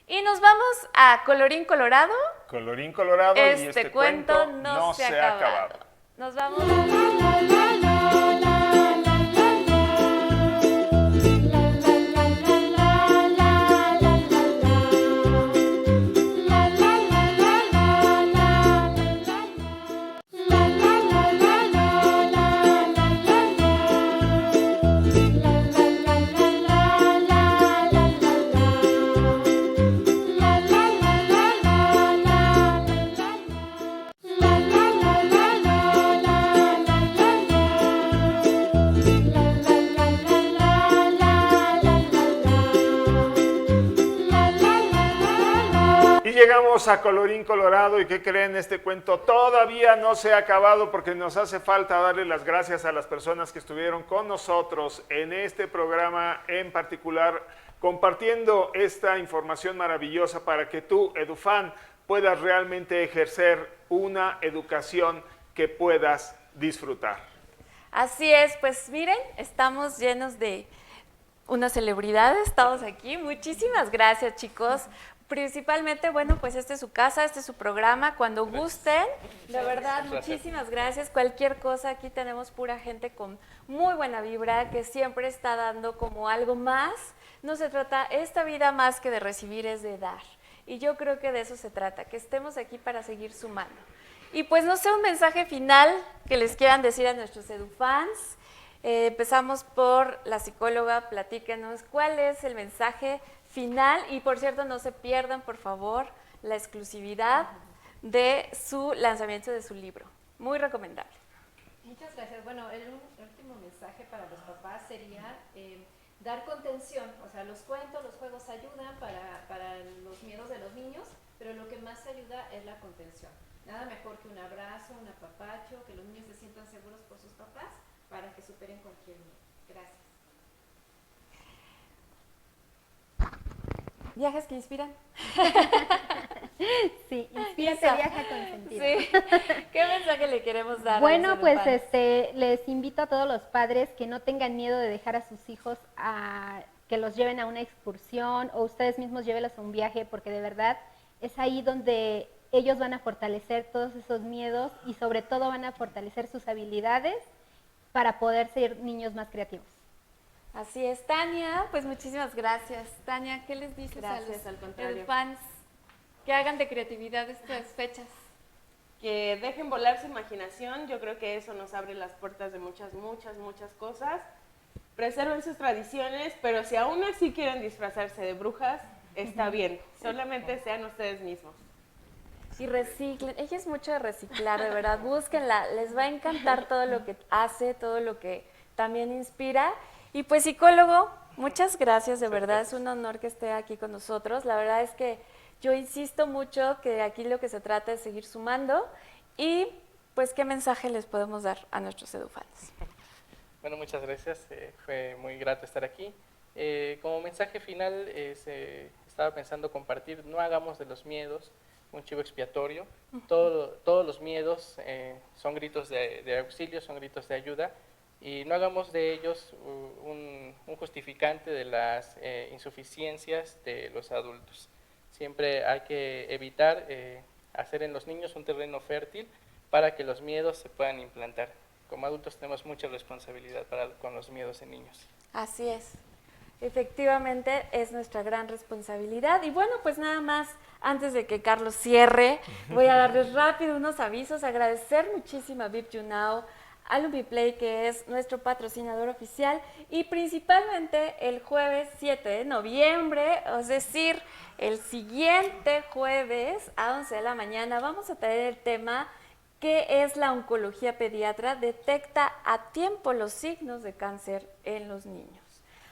Y nos vamos a Colorín Colorado. Colorín colorado, y este cuento no se ha acabado. Nos vamos. Llegamos a Colorín Colorado, y ¿qué creen? Este cuento todavía no se ha acabado porque nos hace falta darle las gracias a las personas que estuvieron con nosotros en este programa en particular, compartiendo esta información maravillosa para que tú, EduFan, puedas realmente ejercer una educación que puedas disfrutar. Así es, pues miren, estamos llenos de unas celebridades, estamos aquí. Muchísimas gracias, chicos. Principalmente, bueno, pues este es su casa, este es su programa, cuando gusten, de verdad, muchísimas gracias. Cualquier cosa, aquí tenemos pura gente con muy buena vibra, que siempre está dando como algo más. No se trata, esta vida más que de recibir es de dar, y yo creo que de eso se trata, que estemos aquí para seguir sumando. Y pues no sé, un mensaje final que les quieran decir a nuestros EduFans. Empezamos por la psicóloga, platíquenos cuál es el mensaje final, y por cierto no se pierdan por favor la exclusividad de su lanzamiento de su libro, muy recomendable. Muchas gracias. Bueno, el último mensaje para los papás sería dar contención, o sea, los cuentos, los juegos ayudan para los miedos de los niños, pero lo que más ayuda es la contención. Nada mejor que un abrazo, un apapacho, que los niños se sientan seguros por sus papás para que superen cualquier miedo. Gracias. ¿Viajes que inspiran? Sí, inspírate, Isa. viaja con sentido. Sí. ¿Qué mensaje le queremos dar? Bueno, a los pues EduFans? les invito a todos los padres que no tengan miedo de dejar a sus hijos que los lleven a una excursión, o ustedes mismos llévelos a un viaje, porque de verdad es ahí donde ellos van a fortalecer todos esos miedos y sobre todo van a fortalecer sus habilidades para poder ser niños más creativos. Así es, Tania, pues muchísimas gracias. Tania, ¿qué les dices Gracias, a al los contrario. EduFans que hagan de creatividad estas fechas? Que dejen volar su imaginación, yo creo que eso nos abre las puertas de muchas cosas. Preserven sus tradiciones, pero si aún así quieren disfrazarse de brujas, está bien, solamente sean ustedes mismos. Y reciclen, ella es mucho de reciclar, de verdad, búsquenla, les va a encantar todo lo que hace, todo lo que también inspira. Y pues psicólogo, muchas gracias, de verdad, es un honor que esté aquí con nosotros. La verdad es que yo insisto mucho que aquí lo que se trata es seguir sumando y pues qué mensaje les podemos dar a nuestros edufans. Bueno, muchas gracias, fue muy grato estar aquí. Como mensaje final, estaba pensando compartir, no hagamos de los miedos un chivo expiatorio. Todos los miedos son gritos de auxilio, son gritos de ayuda, y no hagamos de ellos un justificante de las insuficiencias de los adultos. Siempre hay que evitar hacer en los niños un terreno fértil para que los miedos se puedan implantar. Como adultos tenemos mucha responsabilidad con los miedos en niños. Así es. Efectivamente, es nuestra gran responsabilidad. Y bueno, pues nada más, antes de que Carlos cierre, voy a darles rápido unos avisos, agradecer muchísimo a VIP YouNow, a LumiPlay, que es nuestro patrocinador oficial, y principalmente el jueves 7 de noviembre, es decir, el siguiente jueves a 11 de la mañana, vamos a traer el tema que es la oncología pediatra, detecta a tiempo los signos de cáncer en los niños.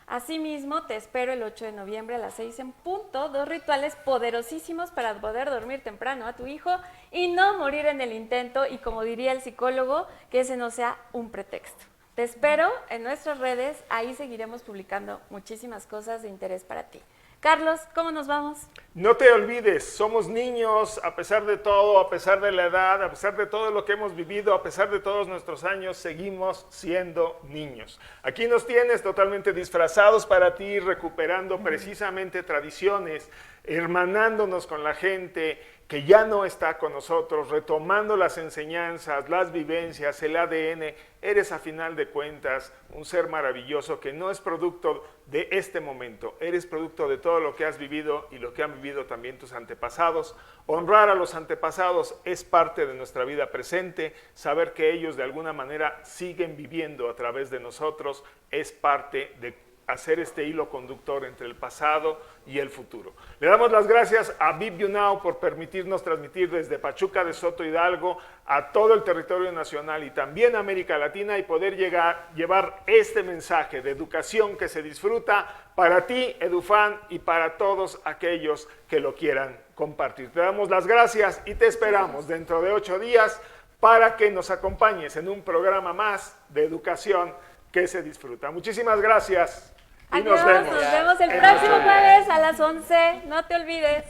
Asimismo, te espero el 8 de noviembre a las 6 en punto, 2 rituales poderosísimos para poder dormir temprano a tu hijo y no morir en el intento, y como diría el psicólogo, que ese no sea un pretexto. Te espero en nuestras redes, ahí seguiremos publicando muchísimas cosas de interés para ti. Carlos, ¿cómo nos vamos? No te olvides, somos niños, a pesar de todo, a pesar de la edad, a pesar de todo lo que hemos vivido, a pesar de todos nuestros años, seguimos siendo niños. Aquí nos tienes totalmente disfrazados para ti, recuperando precisamente tradiciones, hermanándonos con la gente que ya no está con nosotros, retomando las enseñanzas, las vivencias, el ADN. Eres a final de cuentas un ser maravilloso que no es producto de este momento, eres producto de todo lo que has vivido y lo que han vivido también tus antepasados. Honrar a los antepasados es parte de nuestra vida presente, saber que ellos de alguna manera siguen viviendo a través de nosotros es parte de hacer este hilo conductor entre el pasado y el futuro. Le damos las gracias a VIP YouNow por permitirnos transmitir desde Pachuca de Soto Hidalgo a todo el territorio nacional y también a América Latina, y poder llevar este mensaje de educación que se disfruta para ti, edufan, y para todos aquellos que lo quieran compartir. Te damos las gracias y te esperamos dentro de 8 días para que nos acompañes en un programa más de educación que se disfruta. Muchísimas gracias. Y Adiós, nos vemos el próximo jueves a las 11. No te olvides.